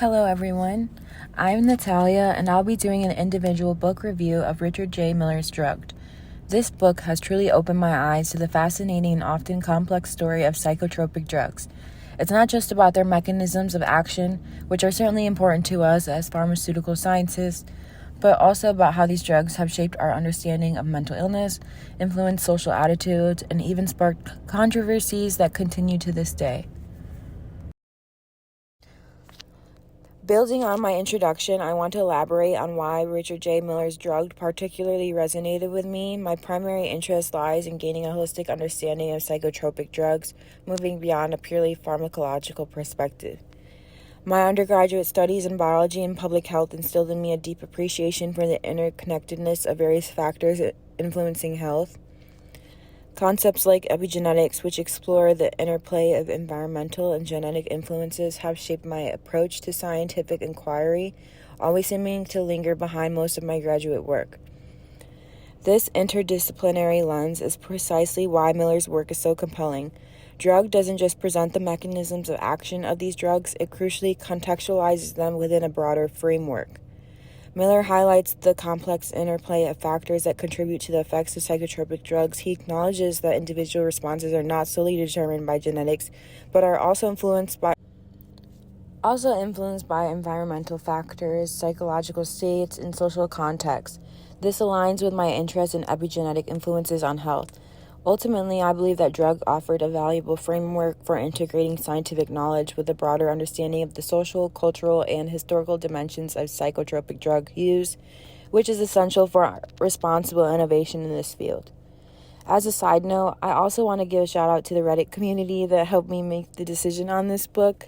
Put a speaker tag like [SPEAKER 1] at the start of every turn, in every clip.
[SPEAKER 1] Hello everyone, I'm Natalia and I'll be doing an individual book review of Richard J. Miller's Drugged. This book has truly opened my eyes to the fascinating and often complex story of psychotropic drugs. It's not just about their mechanisms of action, which are certainly important to us as pharmaceutical scientists, but also about how these drugs have shaped our understanding of mental illness, influenced social attitudes, and even sparked controversies that continue to this day. Building on my introduction, I want to elaborate on why Richard J. Miller's Drugged particularly resonated with me. My primary interest lies in gaining a holistic understanding of psychotropic drugs, moving beyond a purely pharmacological perspective. My undergraduate studies in biology and public health instilled in me a deep appreciation for the interconnectedness of various factors influencing health. Concepts like epigenetics, which explore the interplay of environmental and genetic influences, have shaped my approach to scientific inquiry, always seeming to linger behind most of my graduate work. This interdisciplinary lens is precisely why Miller's work is so compelling. Drug doesn't just present the mechanisms of action of these drugs, it crucially contextualizes them within a broader framework. Miller highlights the complex interplay of factors that contribute to the effects of psychotropic drugs. He acknowledges that individual responses are not solely determined by genetics, but are also influenced by environmental factors, psychological states, and social contexts. This aligns with my interest in epigenetic influences on health. Ultimately, I believe that Drug offered a valuable framework for integrating scientific knowledge with a broader understanding of the social, cultural, and historical dimensions of psychotropic drug use, which is essential for responsible innovation in this field. As a side note, I also want to give a shout out to the Reddit community that helped me make the decision on this book.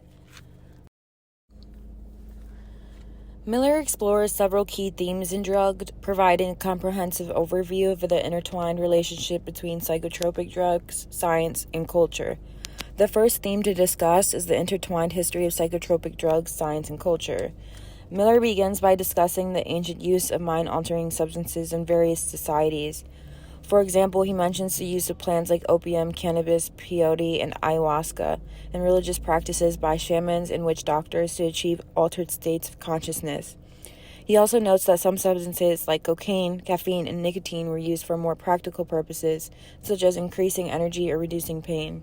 [SPEAKER 1] Miller explores several key themes in Drugged, providing a comprehensive overview of the intertwined relationship between psychotropic drugs, science, and culture. The first theme to discuss is the intertwined history of psychotropic drugs, science, and culture. Miller begins by discussing the ancient use of mind-altering substances in various societies. For example, he mentions the use of plants like opium, cannabis, peyote, and ayahuasca, and religious practices by shamans and witch doctors to achieve altered states of consciousness. He also notes that some substances like cocaine, caffeine, and nicotine were used for more practical purposes, such as increasing energy or reducing pain.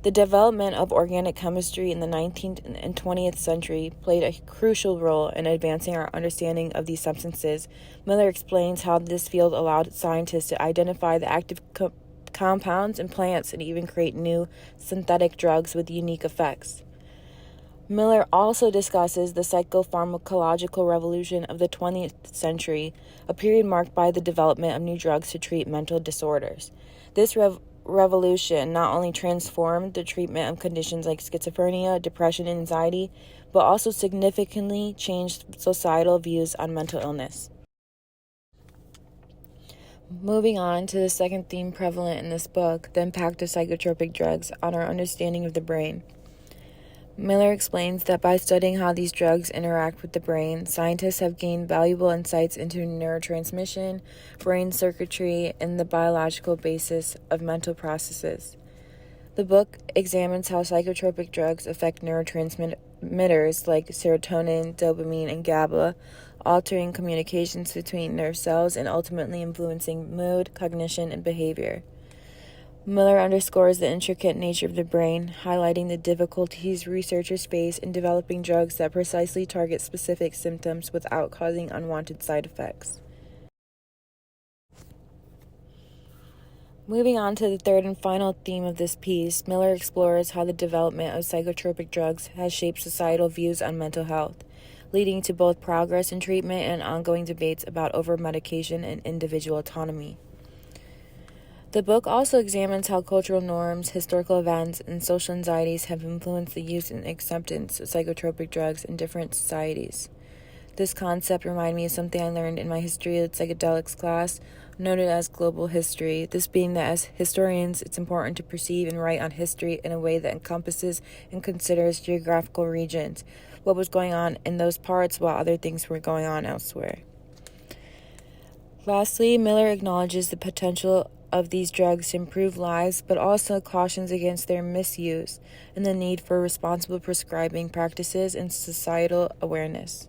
[SPEAKER 1] The development of organic chemistry in the 19th and 20th century played a crucial role in advancing our understanding of these substances. Miller explains how this field allowed scientists to identify the active compounds in plants and even create new synthetic drugs with unique effects. Miller also discusses the psychopharmacological revolution of the 20th century, a period marked by the development of new drugs to treat mental disorders. This revolution not only transformed the treatment of conditions like schizophrenia, depression, and anxiety, but also significantly changed societal views on mental illness. Moving on to the second theme prevalent in this book, the impact of psychotropic drugs on our understanding of the brain. Miller explains that by studying how these drugs interact with the brain, scientists have gained valuable insights into neurotransmission, brain circuitry, and the biological basis of mental processes. The book examines how psychotropic drugs affect neurotransmitters like serotonin, dopamine, and GABA, altering communications between nerve cells and ultimately influencing mood, cognition, and behavior. Miller underscores the intricate nature of the brain, highlighting the difficulties researchers face in developing drugs that precisely target specific symptoms without causing unwanted side effects. Moving on to the third and final theme of this piece, Miller explores how the development of psychotropic drugs has shaped societal views on mental health, leading to both progress in treatment and ongoing debates about over-medication and individual autonomy. The book also examines how cultural norms, historical events, and social anxieties have influenced the use and acceptance of psychotropic drugs in different societies. This concept reminded me of something I learned in my history of psychedelics class, noted as global history, this being that as historians, it's important to perceive and write on history in a way that encompasses and considers geographical regions, what was going on in those parts while other things were going on elsewhere. Lastly, Miller acknowledges the potential of these drugs to improve lives, but also cautions against their misuse and the need for responsible prescribing practices and societal awareness.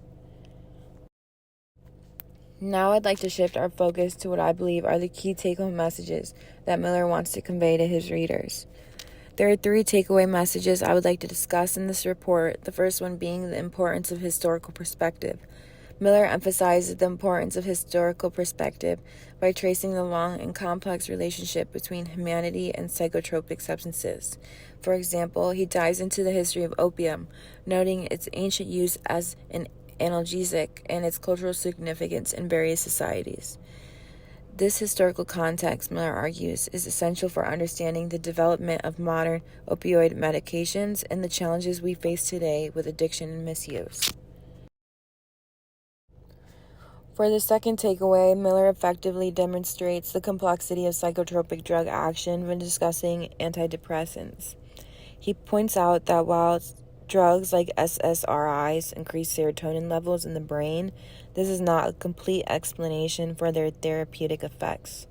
[SPEAKER 1] Now I'd like to shift our focus to what I believe are the key take-home messages that Miller wants to convey to his readers. There are 3 takeaway messages I would like to discuss in this report, the first one being the importance of historical perspective. Miller emphasizes the importance of historical perspective by tracing the long and complex relationship between humanity and psychotropic substances. For example, he dives into the history of opium, noting its ancient use as an analgesic and its cultural significance in various societies. This historical context, Miller argues, is essential for understanding the development of modern opioid medications and the challenges we face today with addiction and misuse. For the second takeaway, Miller effectively demonstrates the complexity of psychotropic drug action when discussing antidepressants. He points out that while drugs like SSRIs increase serotonin levels in the brain, this is not a complete explanation for their therapeutic effects.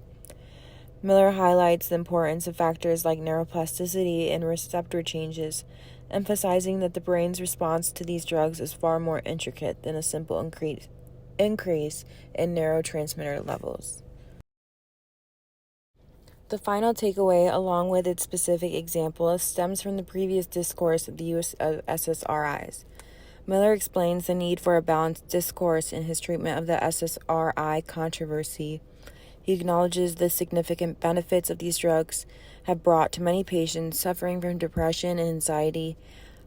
[SPEAKER 1] Miller highlights the importance of factors like neuroplasticity and receptor changes, emphasizing that the brain's response to these drugs is far more intricate than a simple increase in neurotransmitter levels. The final takeaway, along with its specific example, stems from the previous discourse of the use of SSRIs. Miller explains the need for a balanced discourse in his treatment of the SSRI controversy. He acknowledges the significant benefits of these drugs have brought to many patients suffering from depression and anxiety.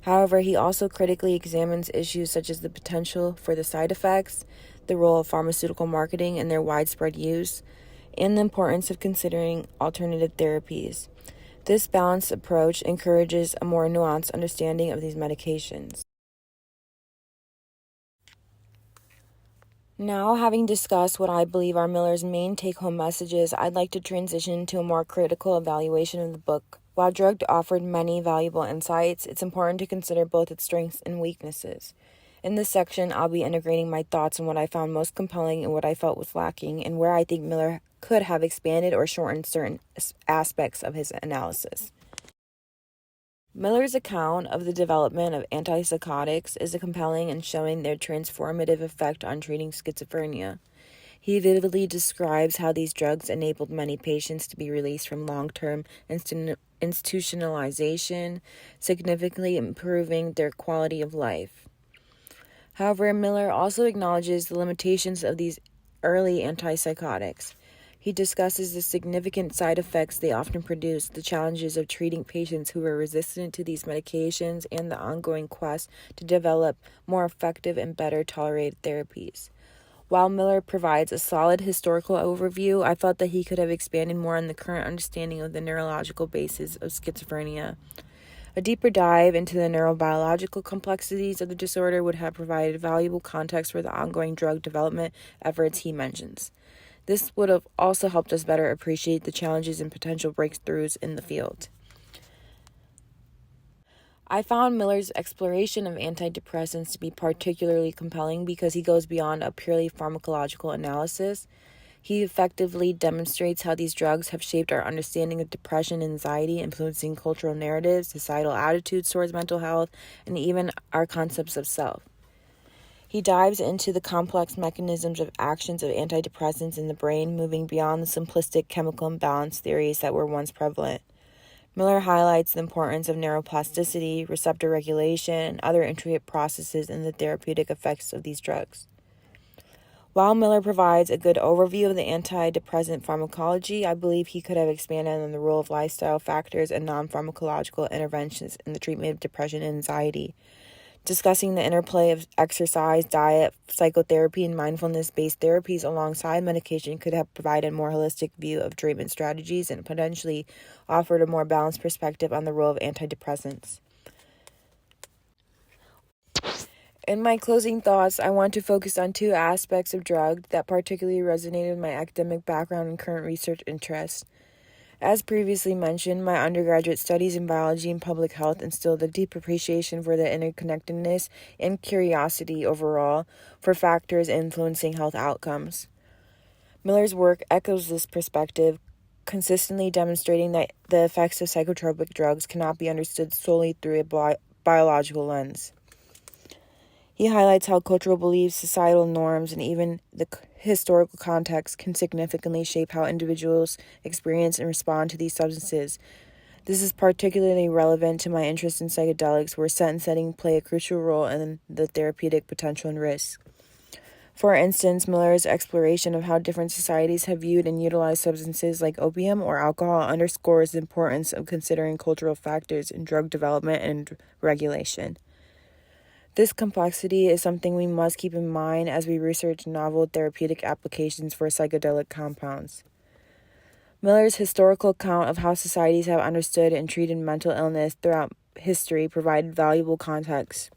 [SPEAKER 1] However, he also critically examines issues such as the potential for the side effects, the role of pharmaceutical marketing and their widespread use, and the importance of considering alternative therapies. This balanced approach encourages a more nuanced understanding of these medications. Now, having discussed what I believe are Miller's main take-home messages, I'd like to transition to a more critical evaluation of the book. While Drugged offered many valuable insights, it's important to consider both its strengths and weaknesses. In this section, I'll be integrating my thoughts on what I found most compelling and what I felt was lacking, and where I think Miller could have expanded or shortened certain aspects of his analysis. Miller's account of the development of antipsychotics is compelling in showing their transformative effect on treating schizophrenia. He vividly describes how these drugs enabled many patients to be released from long-term institutionalization, significantly improving their quality of life. However, Miller also acknowledges the limitations of these early antipsychotics. He discusses the significant side effects they often produce, the challenges of treating patients who are resistant to these medications, and the ongoing quest to develop more effective and better tolerated therapies. While Miller provides a solid historical overview, I felt that he could have expanded more on the current understanding of the neurological basis of schizophrenia. A deeper dive into the neurobiological complexities of the disorder would have provided valuable context for the ongoing drug development efforts he mentions. This would have also helped us better appreciate the challenges and potential breakthroughs in the field. I found Miller's exploration of antidepressants to be particularly compelling because he goes beyond a purely pharmacological analysis. He effectively demonstrates how these drugs have shaped our understanding of depression and anxiety, influencing cultural narratives, societal attitudes towards mental health, and even our concepts of self. He dives into the complex mechanisms of actions of antidepressants in the brain, moving beyond the simplistic chemical imbalance theories that were once prevalent. Miller highlights the importance of neuroplasticity, receptor regulation, and other intricate processes in the therapeutic effects of these drugs. While Miller provides a good overview of the antidepressant pharmacology, I believe he could have expanded on the role of lifestyle factors and non-pharmacological interventions in the treatment of depression and anxiety. Discussing the interplay of exercise, diet, psychotherapy, and mindfulness-based therapies alongside medication could have provided a more holistic view of treatment strategies and potentially offered a more balanced perspective on the role of antidepressants. In my closing thoughts, I want to focus on 2 aspects of Drugged that particularly resonated with my academic background and current research interests. As previously mentioned, my undergraduate studies in biology and public health instilled a deep appreciation for the interconnectedness and curiosity overall for factors influencing health outcomes. Miller's work echoes this perspective, consistently demonstrating that the effects of psychotropic drugs cannot be understood solely through a biological lens. He highlights how cultural beliefs, societal norms, and even the historical context can significantly shape how individuals experience and respond to these substances. This is particularly relevant to my interest in psychedelics, where set and setting play a crucial role in the therapeutic potential and risk. For instance, Miller's exploration of how different societies have viewed and utilized substances like opium or alcohol underscores the importance of considering cultural factors in drug development and regulation. This complexity is something we must keep in mind as we research novel therapeutic applications for psychedelic compounds. Miller's historical account of how societies have understood and treated mental illness throughout history provided valuable context.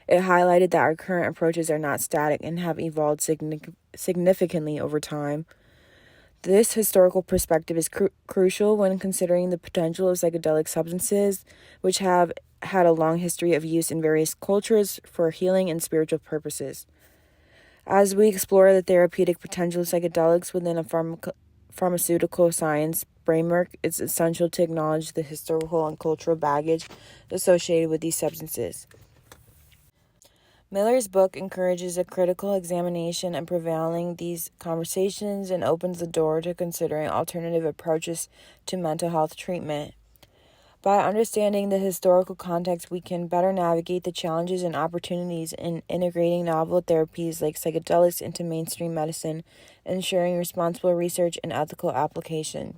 [SPEAKER 1] It highlighted that our current approaches are not static and have evolved significantly over time. This historical perspective is crucial when considering the potential of psychedelic substances, which have had a long history of use in various cultures for healing and spiritual purposes. As we explore the therapeutic potential of psychedelics within a pharmaceutical science framework, it's essential to acknowledge the historical and cultural baggage associated with these substances. Miller's book encourages a critical examination and prevailing these conversations and opens the door to considering alternative approaches to mental health treatment. By understanding the historical context, we can better navigate the challenges and opportunities in integrating novel therapies like psychedelics into mainstream medicine, ensuring responsible research and ethical application.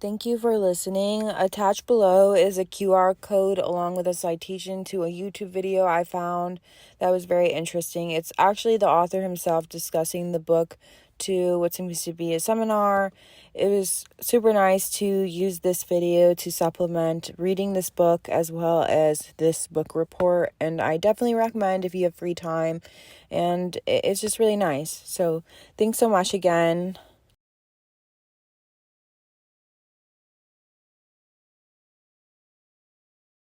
[SPEAKER 1] Thank you for listening. Attached below is a QR code along with a citation to a YouTube video I found that was very interesting. It's actually the author himself discussing the book to what seems to be a seminar. It was super nice to use this video to supplement reading this book as well as this book report, and I definitely recommend if you have free time, and it's just really nice. So thanks so much again.